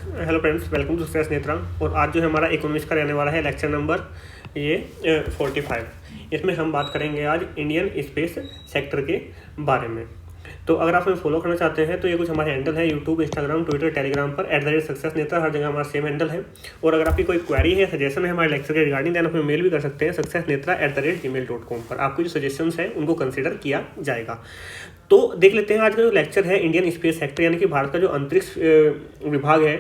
Hello friends, welcome to success Netra. और आज जो है हमारा इकोनॉमिक्स का रहने वाला है लेक्चर नंबर 45। इसमें हम बात करेंगे आज इंडियन स्पेस सेक्टर के बारे में। तो अगर आप हमें फॉलो करना चाहते हैं तो ये कुछ हमारे हैंडल है यूट्यूब, इंस्टाग्राम, ट्विटर, टेलीग्राम पर @सक्सेस नेत्रा, हर जगह हमारा सेम हैंडल है। और अगर आपकी कोई क्वेरी है, सजेशन है हमारे लेक्चर के रिगार्डिंग, देन आप हमें मेल भी कर सकते हैं successnetra@gmail.com पर। आपकी जो सजेशंस है उनको कंसिडर किया जाएगा। तो देख लेते हैं आज का जो लेक्चर है इंडियन स्पेस सेक्टर, यानी कि भारत का जो अंतरिक्ष विभाग है,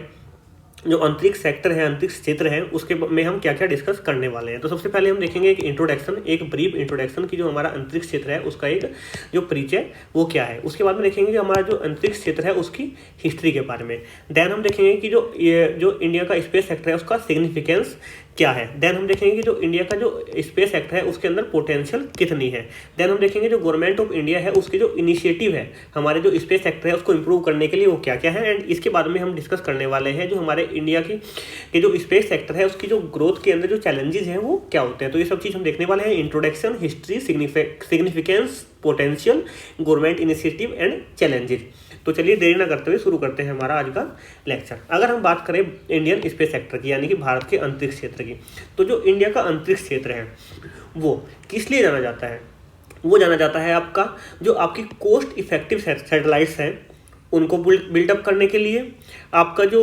जो अंतरिक्ष सेक्टर है, अंतरिक्ष क्षेत्र है, उसके में हम क्या क्या डिस्कस करने वाले हैं। तो सबसे पहले हम देखेंगे एक इंट्रोडक्शन, एक ब्रीफ इंट्रोडक्शन की जो हमारा अंतरिक्ष क्षेत्र है उसका एक जो परिचय वो क्या है। उसके बाद में देखेंगे कि हमारा जो अंतरिक्ष क्षेत्र है उसकी हिस्ट्री के बारे में। देन हम देखेंगे कि जो इंडिया का स्पेस सेक्टर है उसका सिग्निफिकेंस क्या है। देन हम देखेंगे कि जो इंडिया का जो स्पेस सेक्टर है उसके अंदर पोटेंशियल कितनी है। देन हम देखेंगे जो गवर्नमेंट ऑफ इंडिया है उसके जो इनिशिएटिव है हमारे जो स्पेस सेक्टर है उसको इंप्रूव करने के लिए वो क्या क्या है। एंड इसके बारे में हम डिस्कस करने वाले हैं जो हमारे इंडिया की जो स्पेस सेक्टर है उसकी जो ग्रोथ के अंदर जो चैलेंजेस हैं वो क्या होते हैं। तो ये सब चीज़ हम देखने वाले हैं। Introduction, history, significance, potential, government initiative and challenges. तो चलिए देरी ना करते हुए शुरू करते हैं हमारा आज का लेक्चर। अगर हम बात करें इंडियन स्पेस सेक्टर की, यानी कि भारत के अंतरिक्ष क्षेत्र की, तो जो इंडिया का अंतरिक्ष क्षेत्र है वो किस लिए जाना जाता है? वो जाना जाता है आपका जो आपकी कोस्ट इफेक्टिव सैटेलाइट्स हैं उनको बिल्डअप करने के लिए, आपका जो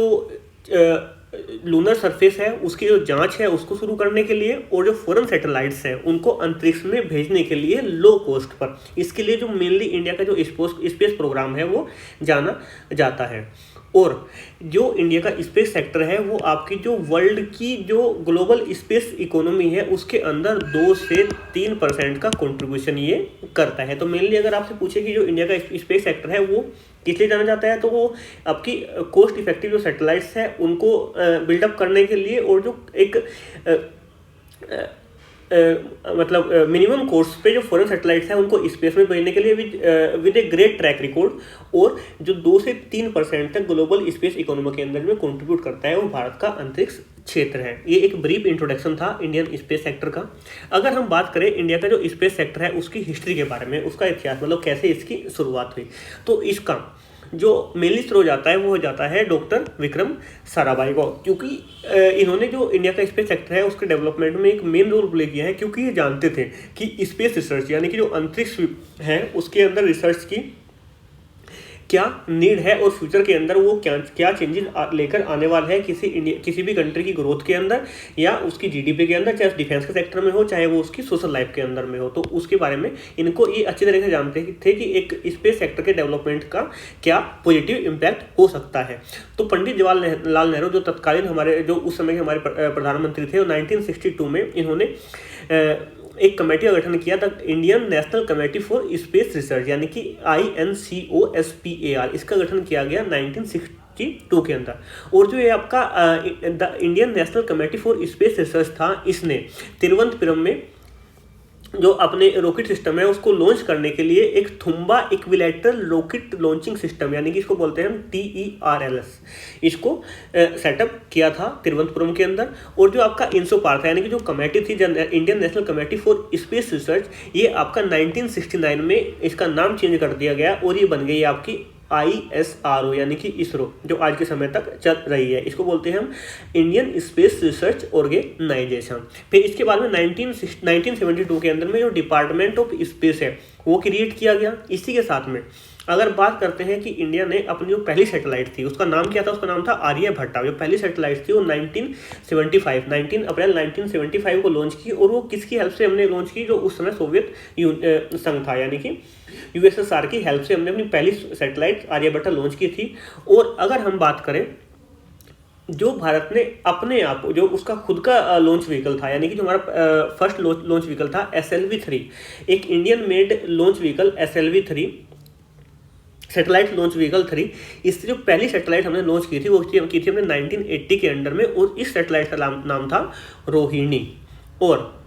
लूनर सरफेस है उसकी जो जांच है उसको शुरू करने के लिए, और जो फॉरेन सैटेलाइट्स हैं उनको अंतरिक्ष में भेजने के लिए लो कॉस्ट पर। इसके लिए जो मेनली इंडिया का जो स्पेस प्रोग्राम है वो जाना जाता है। और जो इंडिया का स्पेस सेक्टर है वो आपकी जो वर्ल्ड की जो ग्लोबल स्पेस इकोनॉमी है उसके अंदर 2 से 3% का कंट्रीब्यूशन ये करता है। तो मेनली अगर आपसे पूछे कि जो इंडिया का स्पेस सेक्टर है वो किस लिए जाना जाता है, तो वो आपकी कोस्ट इफेक्टिव जो सैटेलाइट्स है उनको बिल्डअप करने के लिए, और जो एक मतलब मिनिमम कॉस्ट पे जो फॉरेन सैटेलाइट्स हैं उनको स्पेस में भेजने के लिए with a great track record, और जो 2 से 3% तक ग्लोबल स्पेस इकोनॉमी के अंदर में कंट्रीब्यूट करता है वो भारत का अंतरिक्ष क्षेत्र है। ये एक ब्रीफ इंट्रोडक्शन था इंडियन स्पेस सेक्टर का। अगर हम बात करें इंडिया का जो स्पेस सेक्टर है उसकी हिस्ट्री के बारे में, उसका इतिहास, मतलब कैसे इसकी शुरुआत हुई, तो इसका जो मेनली स्रोत जाता है वो हो जाता है डॉक्टर विक्रम साराभाई को, क्योंकि इन्होंने जो इंडिया का स्पेस सेक्टर है उसके डेवलपमेंट में एक मेन रोल प्ले किया है, क्योंकि ये जानते थे कि स्पेस रिसर्च यानी कि जो अंतरिक्ष है उसके अंदर रिसर्च की क्या नीड है और फ्यूचर के अंदर वो क्या चेंजेस लेकर आने वाला है किसी भी कंट्री की ग्रोथ के अंदर या उसकी जीडीपी के अंदर, चाहे डिफेंस के सेक्टर में हो चाहे वो उसकी सोशल लाइफ के अंदर में हो। तो उसके बारे में इनको ये अच्छी तरह से जानते थे कि एक स्पेस सेक्टर के डेवलपमेंट का क्या पॉजिटिव इम्पैक्ट हो सकता है। तो पंडित जवाहरलाल नेहरू जो तत्कालीन हमारे जो उस समय के हमारे प्रधानमंत्री थे, 1962 में इन्होंने एक कमेटी का गठन किया था, Indian national committee for space research, यानी कि INCOSPAR। इसका गठन किया गया 1962 के अंदर। और जो ये आपका the Indian national committee for space research था, इसने तिरुवनंतपुरम में जो अपने रॉकेट सिस्टम है उसको लॉन्च करने के लिए एक Thumba equilateral rocket launching system, यानी कि इसको बोलते हैं हम TERLS, इसको सेटअप किया था तिरुवनंतपुरम के अंदर। और जो आपका इंसोपार था, यानी कि जो कमेटी थी Indian national committee for space research, ये आपका 1969 में इसका नाम चेंज कर दिया गया और ये बन गई आपकी ISRO, यानी कि इसरो, जो आज के समय तक चल रही है। इसको बोलते हैं हम इंडियन स्पेस रिसर्च ऑर्गेनाइजेशन। फिर इसके बाद में 1972 के अंदर में जो डिपार्टमेंट ऑफ स्पेस है वो क्रिएट किया गया। इसी के साथ में अगर बात करते हैं कि इंडिया ने अपनी जो पहली सैटेलाइट थी उसका नाम क्या था, उसका नाम था आर्यभट्टा। जो पहली सैटेलाइट थी वो 19 अप्रैल 1975 को लॉन्च की, और वो किसकी हेल्प से हमने लॉन्च की, जो उस समय सोवियत संघ था, यानी कि USSR की हेल्प से हमने अपनी पहली सैटेलाइट आर्यभट्टा लॉन्च की थी। और अगर हम बात करें जो भारत ने अपने आप जो उसका खुद का लॉन्च व्हीकल था, यानी कि जो हमारा फर्स्ट लॉन्च व्हीकल था SLV-3, एक Indian made launch vehicle SLV-3, satellite launch vehicle 3, इससे जो पहली सैटेलाइट हमने लॉन्च की थी वो की थी हमने 1980 के अंडर में, और इस सैटेलाइट का नाम था रोहिणी। और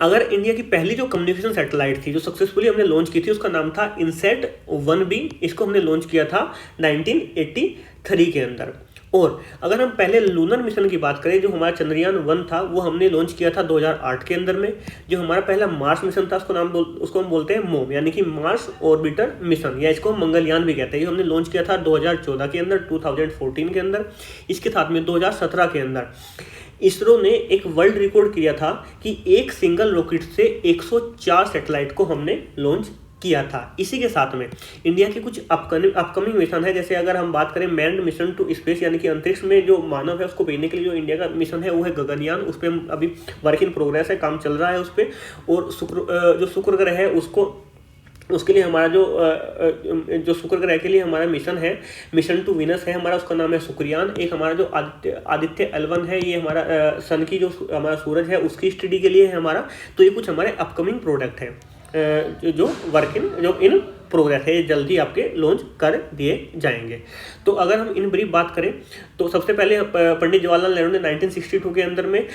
अगर इंडिया की पहली जो कम्युनिकेशन सैटेलाइट थी जो सक्सेसफुली हमने लॉन्च की थी उसका नाम था INSAT-1B, इसको हमने लॉन्च किया था 1983 के अंदर। और अगर हम पहले लूनर मिशन की बात करें, जो हमारा चंद्रयान 1 था वो हमने लॉन्च किया था 2008 के अंदर में। जो हमारा पहला मार्स मिशन था उसको हम बोलते हैं मोम, यानी कि मार्स ऑर्बिटर मिशन, या इसको हम मंगलयान भी कहते हैं। ये हमने लॉन्च किया था 2014 के अंदर, 2014 के अंदर। इसके साथ में 2017 के अंदर इसरो ने एक वर्ल्ड रिकॉर्ड किया था कि एक सिंगल रॉकेट से 104 सैटेलाइट को हमने लॉन्च किया था। इसी के साथ में इंडिया के कुछ अपकमिंग मिशन है, जैसे अगर हम बात करें मैन्ड मिशन टू स्पेस, यानी कि अंतरिक्ष में जो मानव है उसको भेजने के लिए जो इंडिया का मिशन है वो है गगनयान। उस पर अभी वर्क इन प्रोग्रेस है, काम चल रहा है उस पर। और जो शुक्र ग्रह है उसके लिए हमारा जो शुक्र ग्रह के लिए हमारा मिशन है, मिशन टू वीनस है हमारा, उसका नाम है शुक्रयान। एक हमारा जो आदित्य L1 है, ये हमारा सन की जो हमारा सूरज है उसकी स्टडी के लिए है हमारा। तो ये कुछ हमारे अपकमिंग प्रोडक्ट है जो इन प्रोग्रेस है, जल्दी आपके लॉन्च कर दिए जाएंगे। तो अगर हम इन ब्रीफ बात करें तो सबसे पहले पंडित जवाहरलाल नेहरू ने 1962 के अंदर में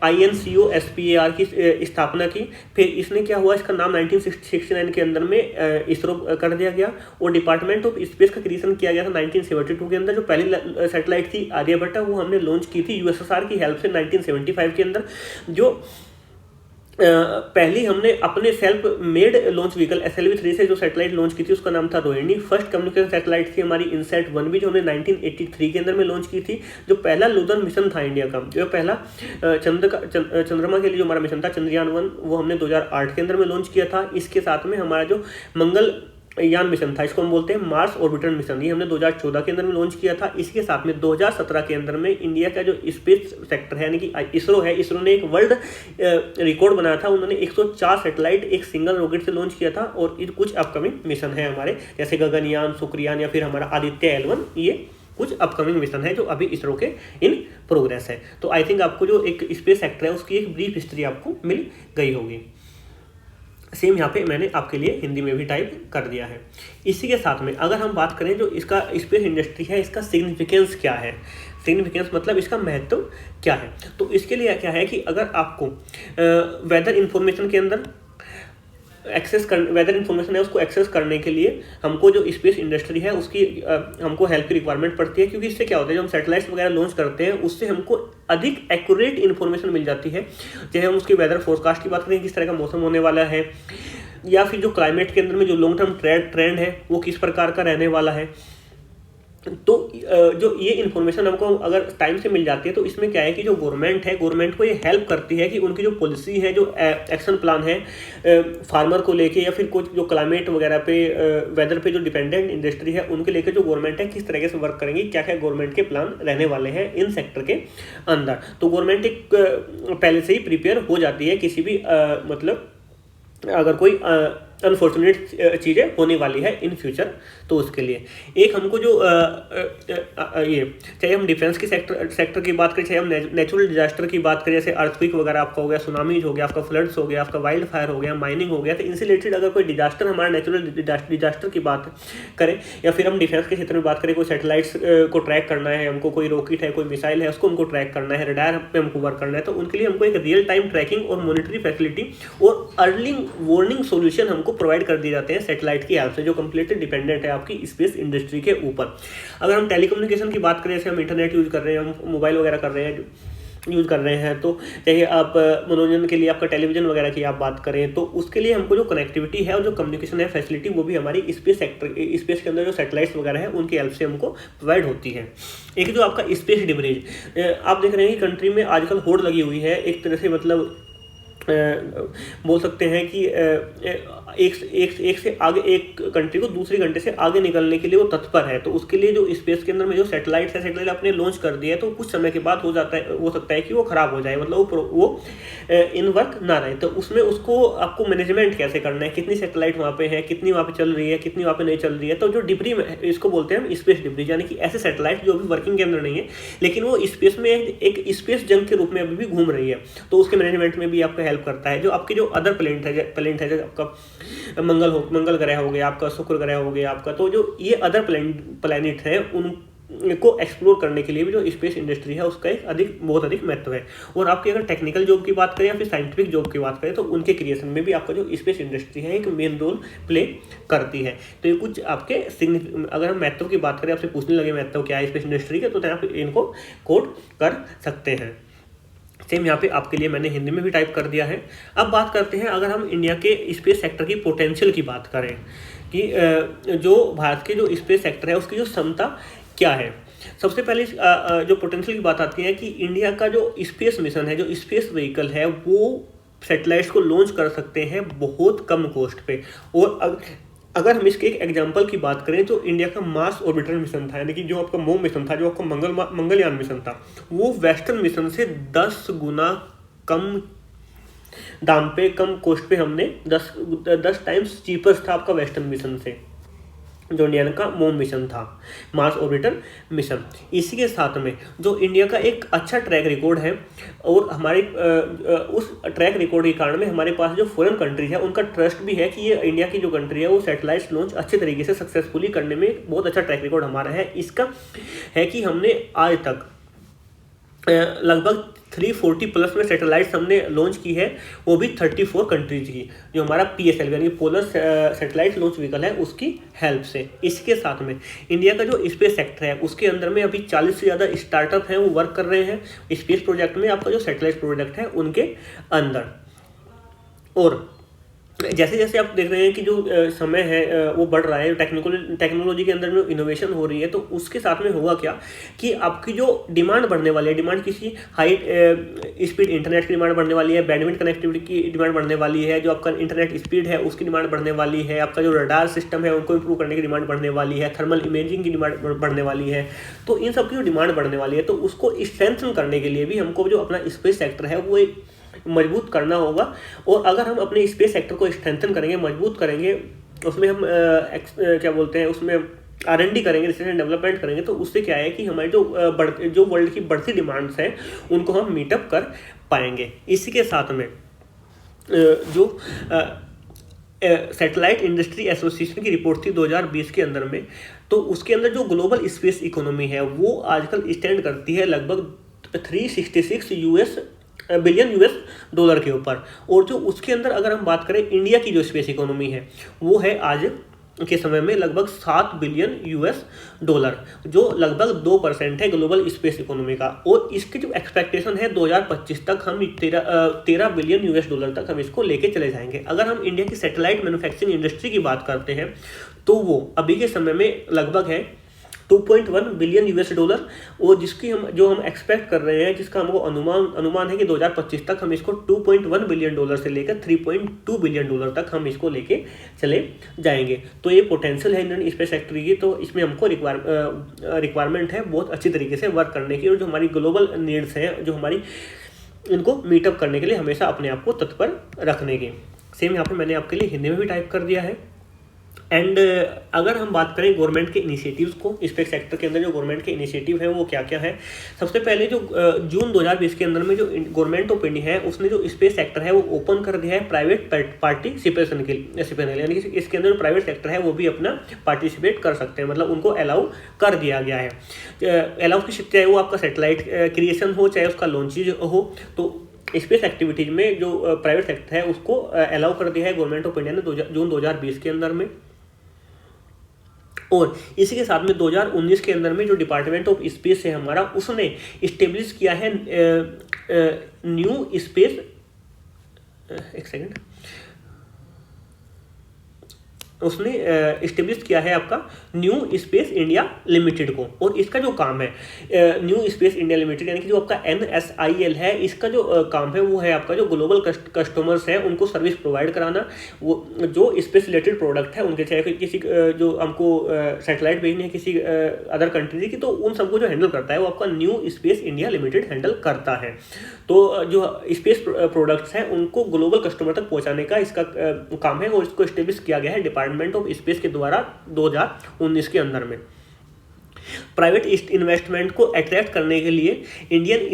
INCOSPAR की स्थापना की। फिर इसने क्या हुआ, इसका नाम 1969 के अंदर में इसरो कर दिया गया। और डिपार्टमेंट ऑफ स्पेस का क्रिएशन किया गया था 1972 के अंदर। जो पहली सैटेलाइट थी आर्यभट्टा, वो हमने लॉन्च की थी USSR की हेल्प से 1975 के अंदर। जो पहली हमने अपने self made launch vehicle SLV-3 से जो सैटेलाइट लॉन्च की थी उसका नाम था रोहिणी। फर्स्ट कम्युनिकेशन सैटेलाइट थी हमारी INSAT-1 भी, जो हमने 1983 के अंदर में लॉन्च की थी। जो पहला लूनर मिशन था इंडिया का, जो पहला चंद्रमा के लिए जो हमारा मिशन था चंद्रयान-1, वो हमने 2008 के अंदर में लॉन्च किया था। इसके साथ में हमारा जो मंगल यान मिशन था, इसको हम बोलते हैं मार्स ऑर्बिटर मिशन, ये हमने 2014 के अंदर में लॉन्च किया था। इसके साथ में 2017 के अंदर में इंडिया का जो स्पेस सेक्टर है, यानी कि इसरो है, इसरो ने एक वर्ल्ड रिकॉर्ड बनाया था। उन्होंने 104 सैटेलाइट एक सिंगल रॉकेट से लॉन्च किया था। और कुछ अपकमिंग मिशन है हमारे, जैसे गगनयान, शुक्रयान या फिर हमारा आदित्य L1, ये कुछ अपकमिंग मिशन है जो अभी इसरो के इन प्रोग्रेस है। तो आई थिंक आपको जो एक स्पेस सेक्टर है उसकी एक ब्रीफ हिस्ट्री आपको मिल गई होगी। सेम यहाँ पे मैंने आपके लिए हिंदी में भी टाइप कर दिया है। इसी के साथ में अगर हम बात करें जो इसका स्पेस इंडस्ट्री है, इसका सिग्निफिकेंस क्या है, सिग्निफिकेंस मतलब इसका महत्व क्या है। तो इसके लिए क्या है कि अगर आपको वेदर इंफॉर्मेशन के अंदर वेदर इन्फॉर्मेशन है उसको एक्सेस करने के लिए हमको जो स्पेस इंडस्ट्री है उसकी हमको हेल्प की रिक्वायरमेंट पड़ती है। क्योंकि इससे क्या होता है, जब हम सैटेलाइट्स वगैरह लॉन्च करते हैं उससे हमको अधिक एक्यूरेट इन्फॉर्मेशन मिल जाती है। चाहे हम उसकी वेदर फोरकास्ट की बात करें, किस तरह का मौसम होने वाला है, या फिर जो क्लाइमेट के अंदर में जो लॉन्ग टर्म ट्रेंड है वो किस प्रकार का रहने वाला है। तो जो ये इन्फॉर्मेशन हमको अगर टाइम से मिल जाती है तो इसमें क्या है कि जो गवर्नमेंट है, गवर्नमेंट को ये हेल्प करती है कि उनकी जो पॉलिसी है, जो एक्शन प्लान है फार्मर को लेके, या फिर कुछ जो क्लाइमेट वगैरह पे वेदर पे जो डिपेंडेंट इंडस्ट्री है उनके लेके जो गवर्नमेंट है किस तरीके से वर्क करेंगी, क्या क्या गवर्नमेंट के प्लान रहने वाले हैं इन सेक्टर के अंदर। तो गवर्नमेंट एक पहले से ही प्रिपेयर हो जाती है किसी भी मतलब अगर कोई अनफॉर्चुनेट चीज़ें होने वाली है इन फ्यूचर, तो उसके लिए एक हमको जो ये चाहे हम डिफेंस की सेक्टर की बात करें, चाहे हम नेचुरल डिजास्टर की बात करें, जैसे अर्थक्वेक वगैरह आपका हो गया, सुनामीज हो गया, आपका फ्लड्स हो गया, आपका वाइल्ड फायर हो गया, माइनिंग हो गया, तो इनसे रिलेटेड अगर कोई डिजास्टर, हमारा नेचुरल डिजास्टर की बात करें, या फिर हम डिफेंस के क्षेत्र में बात करें, कोई सैटेलाइट्स को ट्रैक करना है हमको, कोई रॉकेट है, कोई मिसाइल है, उसको हमको ट्रैक करना है, रडार पे हमको वर्क करना है, तो उनके लिए हमको एक रियल टाइम ट्रैकिंग और मॉनिटरी फैसिलिटी और अर्ली वार्निंग सोल्यूशन हमको प्रोवाइड कर दिए जाते हैं सैटेलाइट की हेल्प से, जो कंप्लीटली डिपेंडेंट है आपकी स्पेस इंडस्ट्री के ऊपर। अगर हम टेलीकम्युनिकेशन की बात करें, जैसे हम इंटरनेट यूज़ कर रहे हैं, हम मोबाइल वगैरह कर रहे हैं, यूज़ कर रहे हैं, तो चाहे आप मनोरंजन के लिए आपका टेलीविजन वगैरह की आप बात करें, तो उसके लिए हमको जो कनेक्टिविटी है और जो कम्युनिकेशन है फैसिलिटी, वो भी हमारी स्पेस के अंदर जो सैटेलाइट्स वगैरह है उनकी हेल्प से हमको प्रोवाइड होती है। एक जो आपका स्पेस डिबरीज, आप देख रहे हैं कि कंट्री में आजकल होड़ लगी हुई है, एक तरह से मतलब बोल सकते हैं कि एक से आगे एक कंट्री को दूसरी कंट्री से आगे निकलने के लिए वो तत्पर है। तो उसके लिए जो स्पेस के अंदर में जो सैटेलाइट है, सैटेलाइट आपने लॉन्च कर दिया है, तो कुछ समय के बाद हो सकता है कि वो खराब हो जाए, मतलब वो इन वर्क ना रहे। तो उसमें उसको आपको मैनेजमेंट कैसे करना है, कितनी सैटेलाइट वहाँ पे है, कितनी वहाँ पे चल रही है, कितनी वहाँ पे नहीं चल रही है। तो जो डिब्री इसको बोलते हैं हम स्पेस डिब्री, यानी कि ऐसे सैटेलाइट जो अभी वर्किंग के अंदर नहीं है लेकिन वो स्पेस में एक स्पेस जंक के रूप में अभी भी घूम रही है, तो उसके मैनेजमेंट में भी आपका हेल्प करता है। जो आपकी जो अदर प्लेनेट है, जो आपका मंगल ग्रह हो गया, आपका शुक्र ग्रह हो गया आपका, तो जो ये अदर प्लेनेट है को एक्सप्लोर करने के लिए भी जो स्पेस इंडस्ट्री है उसका एक बहुत अधिक महत्व है। और आपकी अगर टेक्निकल जॉब की बात करें या फिर साइंटिफिक जॉब की बात करें तो उनके क्रिएशन में भी आपका जो स्पेस इंडस्ट्री है एक मेन रोल प्ले करती है। तो ये कुछ आपके अगर हम महत्व की बात करें, आपसे पूछने लगे महत्व क्या है स्पेस इंडस्ट्री के, तो आप इनको कोट कर सकते हैं। सेम यहाँ पे आपके लिए मैंने हिंदी में भी टाइप कर दिया है। अब बात करते हैं, अगर हम इंडिया के स्पेस सेक्टर की पोटेंशियल की बात करें कि जो भारत के जो स्पेस सेक्टर है उसकी जो क्षमता क्या है। सबसे पहले जो पोटेंशियल की बात आती है कि इंडिया का जो स्पेस मिशन है, जो स्पेस व्हीकल है, वो सैटेलाइट्स को लॉन्च कर सकते हैं बहुत कम कॉस्ट पे। और अगर हम इसके एक एग्जांपल की बात करें तो इंडिया का मार्स ऑर्बिटर मिशन था, यानी कि जो आपका मून मिशन था, जो आपका मंगलयान मिशन था, वो वेस्टर्न मिशन से 10 गुना कम दाम पे, कम कॉस्ट पे हमने 10 टाइम्स चीपेस्ट था आपका वेस्टर्न मिशन से, जो इंडिया का मून मिशन था, मार्स ऑर्बिटर मिशन। इसी के साथ में जो इंडिया का एक अच्छा ट्रैक रिकॉर्ड है, और हमारे उस ट्रैक रिकॉर्ड के कारण में हमारे पास जो फॉरेन कंट्री है उनका ट्रस्ट भी है कि ये इंडिया की जो कंट्री है वो सैटेलाइट लॉन्च अच्छे तरीके से सक्सेसफुली करने में बहुत अच्छा ट्रैक रिकॉर्ड हमारा है। इसका है कि हमने आज तक लगभग 340 प्लस में सैटेलाइट्स हमने लॉन्च की है, वो भी 34 कंट्रीज की, जो हमारा PSL यानी पोलर सैटेलाइट लॉन्च व्हीकल है उसकी हेल्प से। इसके साथ में इंडिया का जो स्पेस सेक्टर है उसके अंदर में अभी 40 से ज़्यादा स्टार्टअप हैं, वो वर्क कर रहे हैं स्पेस प्रोजेक्ट में, आपका जो सैटेलाइट प्रोजेक्ट है उनके अंदर। और जैसे जैसे आप देख रहे हैं कि जो समय है वो बढ़ रहा है, टेक्नोलॉजी के अंदर जो इनोवेशन हो रही है, तो उसके साथ में होगा क्या कि आपकी जो डिमांड बढ़ने वाली है, डिमांड किसी हाई स्पीड इंटरनेट की डिमांड बढ़ने वाली है, बैंडविड्थ कनेक्टिविटी की डिमांड बढ़ने वाली है, जो आपका इंटरनेट स्पीड है उसकी डिमांड बढ़ने वाली है, आपका जो रडार सिस्टम है उनको इंप्रूव करने की डिमांड बढ़ने वाली है, थर्मल इमेजिंग की डिमांड बढ़ने वाली है। तो इन सब की जो डिमांड बढ़ने वाली है, तो उसको स्ट्रेंथन करने के लिए भी हमको जो अपना स्पेस सेक्टर है वो एक मजबूत करना होगा। और अगर हम अपने स्पेस सेक्टर को स्ट्रेंथन करेंगे, मजबूत करेंगे, उसमें हम क्या बोलते हैं, उसमें R&D करेंगे, रिसर्च एंड डेवलपमेंट करेंगे, तो उससे क्या है कि हमारी जो वर्ल्ड की बढ़ती डिमांड्स हैं उनको हम मीटअप कर पाएंगे। इसी के साथ में जो सैटेलाइट इंडस्ट्री एसोसिएशन की रिपोर्ट थी 2020 के अंदर में, तो उसके अंदर जो ग्लोबल स्पेस इकोनॉमी है वो आजकल स्टैंड करती है लगभग 366 बिलियन US डॉलर के ऊपर। और जो उसके अंदर अगर हम बात करें इंडिया की जो स्पेस इकोनॉमी है वो है आज के समय में लगभग 7 बिलियन US डॉलर, जो लगभग 2% है ग्लोबल स्पेस इकोनॉमी का। और इसकी जो एक्सपेक्टेशन है 2025 तक हम 13 बिलियन US डॉलर तक हम इसको लेके चले जाएंगे। अगर हम इंडिया की सैटेलाइट मैन्युफैक्चरिंग इंडस्ट्री की बात करते हैं तो वो अभी के समय में लगभग है 2.1 बिलियन US डॉलर, और जिसकी हम एक्सपेक्ट कर रहे हैं, जिसका हमको अनुमान है कि 2025 तक हम इसको 2.1 बिलियन डॉलर से लेकर 3.2 बिलियन डॉलर तक हम इसको लेके चले जाएंगे। तो ये पोटेंशियल है इंडियन स्पेस सेक्टर की, तो इसमें हमको रिक्वायरमेंट है बहुत अच्छी तरीके से वर्क करने की, और जो हमारी ग्लोबल नीड्स हैं, जो हमारी इनको मीटअप करने के लिए हमेशा अपने आप को तत्पर रखने की। सेम यहाँ पे मैंने आपके लिए हिंदी में भी टाइप कर दिया है। एंड अगर हम बात करें गवर्नमेंट के इनिशिएटिव्स को, स्पेस सेक्टर के अंदर जो गवर्नमेंट के इनिशिएटिव है वो क्या क्या है। सबसे पहले जो जून 2020 के अंदर में जो गवर्नमेंट ऑफ इंडिया है उसने जो स्पेस सेक्टर है वो ओपन कर दिया है प्राइवेट पार्टिसिपेशन के लिए, यानी कि इसके अंदर जो प्राइवेट सेक्टर है वो भी अपना पार्टिसिपेट कर सकते हैं, मतलब उनको अलाउ कर दिया गया है। अलाउ की चाहे वो आपका सैटेलाइट क्रिएशन हो, चाहे उसका लॉन्चेज हो, तो स्पेस एक्टिविटीज में जो प्राइवेट सेक्टर है उसको अलाउ कर दिया है गवर्नमेंट ऑफ इंडिया ने जून 2020 के अंदर में। और इसी के साथ में 2019 के अंदर में जो डिपार्टमेंट ऑफ स्पेस है हमारा, उसने इस्टेब्लिश किया है न्यू स्पेस, एक सेकंड, उसने इस्टेब्लिश किया है आपका न्यू स्पेस इंडिया लिमिटेड को। और इसका जो काम है न्यू स्पेस इंडिया लिमिटेड यानी कि जो आपका NSIL है, इसका जो काम है वो है आपका जो ग्लोबल कस्टमर्स हैं उनको सर्विस प्रोवाइड कराना, वो जो स्पेस रिलेटेड प्रोडक्ट है उनके, चाहे किसी जो हमको सैटेलाइट भेजनी है किसी अदर कंट्री की, तो उन सबको जो हैंडल करता है वो आपका new space India limited handle करता है। तो जो स्पेस प्रोडक्ट्स हैं उनको ग्लोबल कस्टमर तक पहुँचाने का इसका काम है, और इसको इस्टेब्लिश किया गया है डिपार्टमेंट ऑफ स्पेस के द्वारा 2019 के अंदर में। प्राइवेट इन्वेस्टमेंट को अट्रैक्ट करने के लिए Indian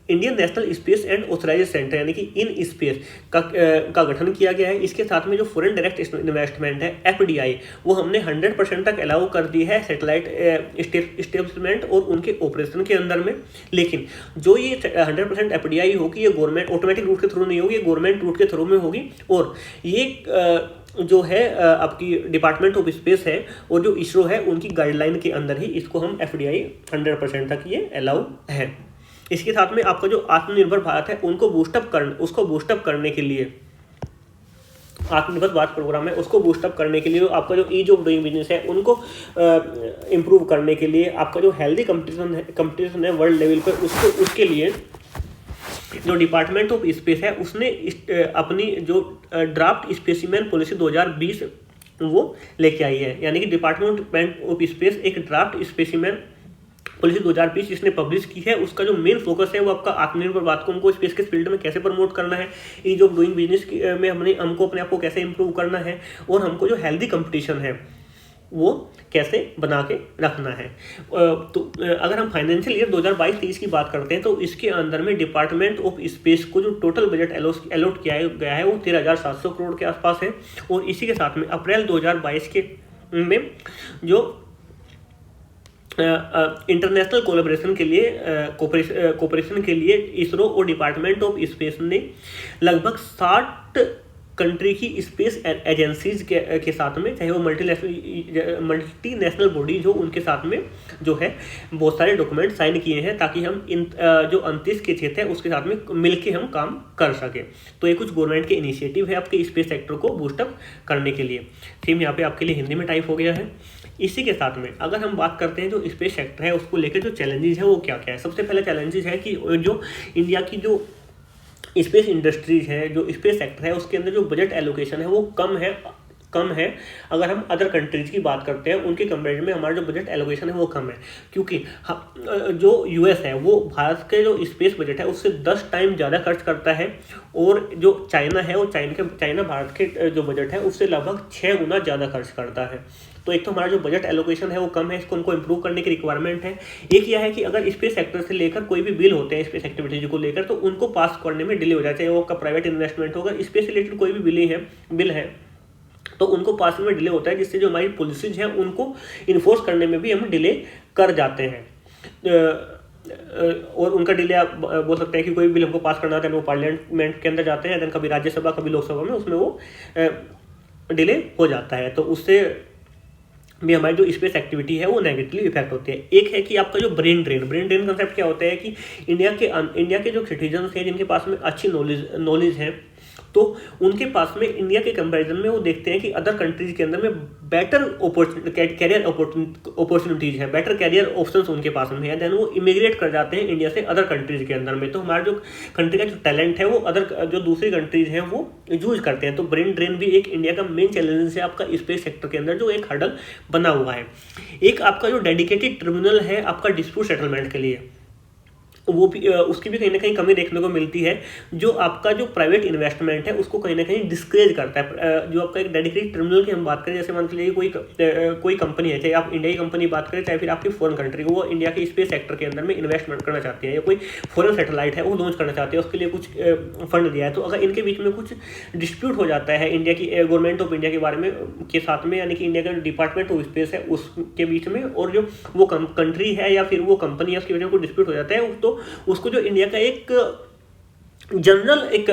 Indian national space and authorization centre यानी कि इन स्पेस का गठन किया गया है। इसके साथ में जो फॉरेन डायरेक्ट इन्वेस्टमेंट है FDI वो हमने 100% तक अलाउ कर दी है सैटेलाइट एस्टेब्लिशमेंट और उनके ऑपरेशन के अंदर में। लेकिन जो ये 100% FDI होगी ये गवर्नमेंट ऑटोमेटिक रूट के थ्रू नहीं होगी, ये गवर्नमेंट रूट के थ्रू में होगी। और ये जो है आपकी डिपार्टमेंट ऑफ स्पेस है और जो इसरो है उनकी गाइडलाइन के अंदर ही इसको हम FDI 100% तक ये अलाउ है। इसके साथ में आपका जो आत्मनिर्भर भारत है उसको बूस्टअप करने के लिए, आत्मनिर्भर भारत प्रोग्राम है उसको बूस्टअप करने के लिए, आपका जो ईज ऑफ डूइंग बिजनेस है उनको इम्प्रूव करने के लिए, आपका जो हेल्दी कंपटीशन है वर्ल्ड लेवल पर उसके लिए जो डिपार्टमेंट ऑफ स्पेस है उसने अपनी जो ड्राफ्ट स्पेसिमेन पॉलिसी 2020 वो लेके आई है। यानी कि डिपार्टमेंट ऑफ स्पेस एक ड्राफ्ट स्पेसिमेन पॉलिसी 2020 जिसने पब्लिश की है, उसका जो मेन फोकस है वो आपका आत्मनिर्भर भारत को हमको स्पेस के फील्ड में कैसे प्रमोट करना है, ईज ऑफ डूइंग बिजनेस में हमको अपने आप को कैसे इंप्रूव करना है, और हमको जो हेल्दी कंपटीशन है वो कैसे बना के रखना है। तो अगर हम फाइनेंशियल ईयर 2022-23 की बात करते हैं तो इसके अंदर में डिपार्टमेंट ऑफ स्पेस को जो टोटल बजट अलॉट किया गया है वो 13,700 करोड़ के आसपास है। और इसी के साथ में अप्रैल 2022 के में जो इंटरनेशनल कोलैबोरेशन के लिए कोऑपरेशन के लिए इसरो और डिपार्टमेंट ऑफ स्पेस ने लगभग 60 कंट्री की स्पेस एजेंसीज के साथ में, चाहे वो मल्टीनेशनल बॉडीज हो, उनके साथ में जो है बहुत सारे डॉक्यूमेंट साइन किए हैं ताकि हम इन जो अंतरिक्ष के क्षेत्र है उसके साथ में मिलके हम काम कर सकें। तो ये कुछ गवर्नमेंट के इनिशिएटिव है आपके स्पेस सेक्टर को बूस्टअप करने के लिए। सेम यहाँ पे आपके लिए हिंदी में टाइप हो गया है। इसी के साथ में अगर हम बात करते हैं जो स्पेस सेक्टर है उसको लेकर जो चैलेंजेस है वो क्या क्या है। सबसे पहले चैलेंजेस है कि जो इंडिया की जो स्पेस इंडस्ट्रीज है, जो स्पेस सेक्टर है, उसके अंदर जो बजट एलोकेशन है वो कम है। अगर हम अदर कंट्रीज की बात करते हैं उनके कंपेरिजन में हमारा जो बजट एलोकेशन है वो कम है, क्योंकि जो US है वो भारत के जो स्पेस बजट है उससे 10 टाइम ज़्यादा खर्च करता है, और जो चाइना है वो चाइना भारत के जो बजट है उससे लगभग 6 गुना ज़्यादा खर्च करता है। तो एक तो हमारा जो बजट एलोकेशन है वो कम है, इसको हमको इंप्रूव करने की रिक्वायरमेंट है। एक यह है कि अगर स्पेस सेक्टर से लेकर कोई भी बिल होते हैं स्पेस एक्टिविटीज को लेकर तो उनको पास करने में डिले हो जाता है। वो आपका प्राइवेट इन्वेस्टमेंट होगा, स्पेस रिलेटेड कोई भी बिल है तो उनको पास में डिले होता है, जिससे जो हमारी पॉलिसीज हैं उनको इन्फोर्स करने में भी हम डिले कर जाते हैं। और उनका डिले आप बोल सकते हैं कि कोई बिल हमको पास करना होता है वो पार्लियामेंट के अंदर जाते हैं, देन कभी राज्यसभा कभी लोकसभा में उसमें वो डिले हो जाता है, तो उससे भी हमारी जो स्पेस एक्टिविटी है वो नेगेटिवली इफेक्ट होती है। एक है कि आपका जो ब्रेन ड्रेन कंसेप्ट क्या होता है कि इंडिया के जो सिटीजन्स हैं जिनके पास में अच्छी नॉलेज है तो उनके पास में इंडिया के कंपैरिजन में वो देखते हैं कि अदर कंट्रीज के अंदर में बेटर कैरियर अपॉर्चुनिटीज है, बेटर कैरियर ऑप्शंस उनके पास में है, देन वो इमिग्रेट कर जाते हैं इंडिया से अदर कंट्रीज के अंदर में। तो हमारा जो कंट्री का जो टैलेंट है वो अदर जो दूसरी कंट्रीज हैं वो यूज करते हैं। तो ब्रेन ड्रेन भी एक इंडिया का मेन चैलेंज है आपका स्पेस सेक्टर के अंदर, जो एक हर्डल बना हुआ है। एक आपका जो डेडिकेटेड ट्रिब्यूनल है आपका डिस्प्यूट सेटलमेंट के लिए, वो भी उसकी भी कहीं ना कहीं कमी देखने को मिलती है, जो आपका जो प्राइवेट इन्वेस्टमेंट है उसको कहीं ना कहीं डिस्करेज करता है। जो आपका एक डेडिकेटेड टर्मिनल की हम बात करें, जैसे मान लीजिए कोई कंपनी है, चाहे आप इंडिया की कंपनी बात करें चाहे फिर आपकी फॉरेन कंट्री, वो इंडिया के स्पेस सेक्टर के अंदर में इन्वेस्टमेंट करना चाहती है, या कोई फॉरेन सैटेलाइट है वो लॉन्च करना चाहते हैं, उसके लिए कुछ फंड दिया है, तो अगर इनके बीच में कुछ डिस्प्यूट हो जाता है इंडिया की गवर्नमेंट ऑफ इंडिया के बारे में के साथ में, यानी कि इंडिया का डिपार्टमेंट ऑफ स्पेस है उसके बीच में, और जो वो कंट्री है या फिर वो कंपनी है उसके बीच में कोई डिस्प्यूट हो जाता है, तो उसको जो इंडिया का एक जनरल एक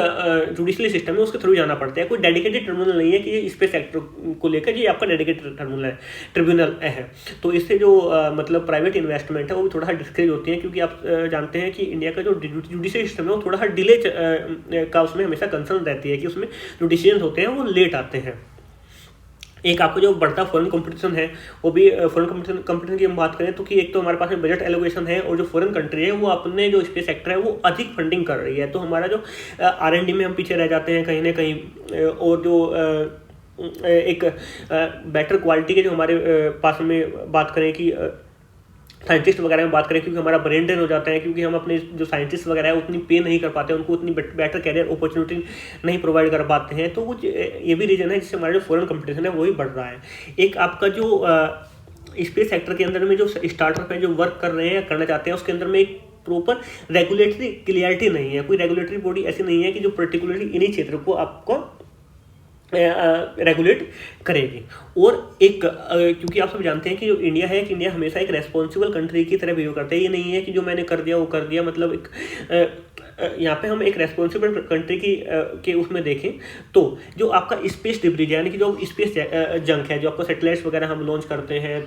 जुडिशियल सिस्टम है उसके थ्रू जाना पड़ता है। कोई डेडिकेटेड ट्रिब्यूनल नहीं है कि स्पेस सेक्टर को लेकर ये आपका डेडिकेटेड ट्रिब्यूनल है। तो इससे जो मतलब प्राइवेट इन्वेस्टमेंट है वो भी थोड़ा सा डिस्करेज होती है, क्योंकि आप जानते हैं कि इंडिया का जो जुडिशियल सिस्टम है वो थोड़ा सा डिले का उसमें हमेशा कंसर्न रहती है कि उसमें जो डिसीजन होते हैं वो लेट आते हैं। एक आपको जो बढ़ता फॉरेन कंपटीशन है वो भी फॉरेन कंपटीशन की हम बात करें तो कि एक तो हमारे पास में बजट एलोकेशन है, और जो फॉरेन कंट्री है वो अपने जो स्पेस सेक्टर है वो अधिक फंडिंग कर रही है, तो हमारा जो R&D में हम पीछे रह जाते हैं कहीं ना कहीं। और जो एक बेटर क्वालिटी के जो हमारे पास में बात करें कि साइंटिस्ट वगैरह में बात करें, क्योंकि हमारा ब्रेन ड्रेन हो जाता है, क्योंकि हम अपने जो साइंटिस्ट वगैरह है उतनी पे नहीं कर पाते, उनको उतनी बेटर कैरियर अपॉर्चुनिटी नहीं प्रोवाइड कर पाते हैं, तो कुछ ये भी रीजन है जिससे हमारा जो फॉरेन कंपटीशन है वो भी बढ़ रहा है। एक आपका जो स्पेस सेक्टर के अंदर में जो स्टार्टअप है जो वर्क कर रहे हैं या करना चाहते हैं उसके अंदर में एक प्रॉपर रेगुलेटरी क्लियरिटी नहीं है, कोई रेगुलेटरी बॉडी ऐसी नहीं है कि जो पर्टिकुलरली इन्हीं क्षेत्र को आपको रेगुलेट करेगी। और एक क्योंकि आप सब जानते हैं कि जो इंडिया है कि इंडिया हमेशा एक रेस्पॉन्सिबल कंट्री की तरह बिहेव करता है। ये नहीं है कि जो मैंने कर दिया वो कर दिया, मतलब एक यहाँ पे हम एक रेस्पॉन्सिबल कंट्री की के उसमें देखें तो जो आपका स्पेस डिब्रीज यानी कि जो स्पेस जंक है, जो आपको सैटेलाइट्स वगैरह हम लॉन्च करते हैं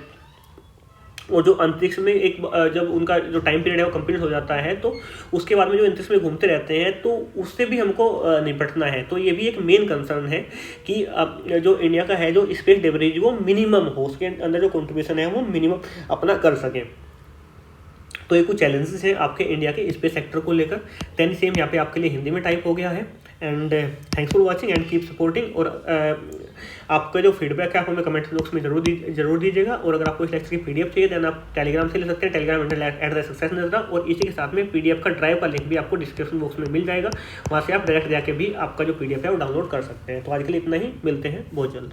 और जो अंतरिक्ष में एक जब उनका जो टाइम पीरियड है वो कंप्लीट हो जाता है तो उसके बाद में जो अंतरिक्ष में घूमते रहते हैं तो उससे भी हमको निपटना है। तो ये भी एक मेन कंसर्न है कि जो इंडिया का है जो स्पेस डिब्रीज वो मिनिमम हो, उसके अंदर जो कंट्रीब्यूशन है वो मिनिमम अपना कर सकें। तो ये कुछ चैलेंजेस हैं आपके इंडिया के स्पेस सेक्टर को लेकर। देन सेम यहाँ पे आपके लिए हिंदी में टाइप हो गया है। And thanks for watching and keep supporting. और आपका जो फीडबैक है आप हमें कमेंट बॉक्स में जरूर दीजिएगा। और अगर आपको इस लेक्चर की पीडीएफ चाहिए देन आप टेलीग्राम से ले सकते हैं, टेलीग्राम @सक्सेस नजरा। और इसी के साथ में पीडीएफ का ड्राइव का लिंक भी आपको डिस्क्रिप्शन बॉक्स में मिल जाएगा, वहाँ से आप डायरेक्ट जाके भी आपका जो पीडीएफ है वो डाउनलोड कर सकते हैं। तो आज के लिए इतना ही, मिलते हैं बहुत जल्द।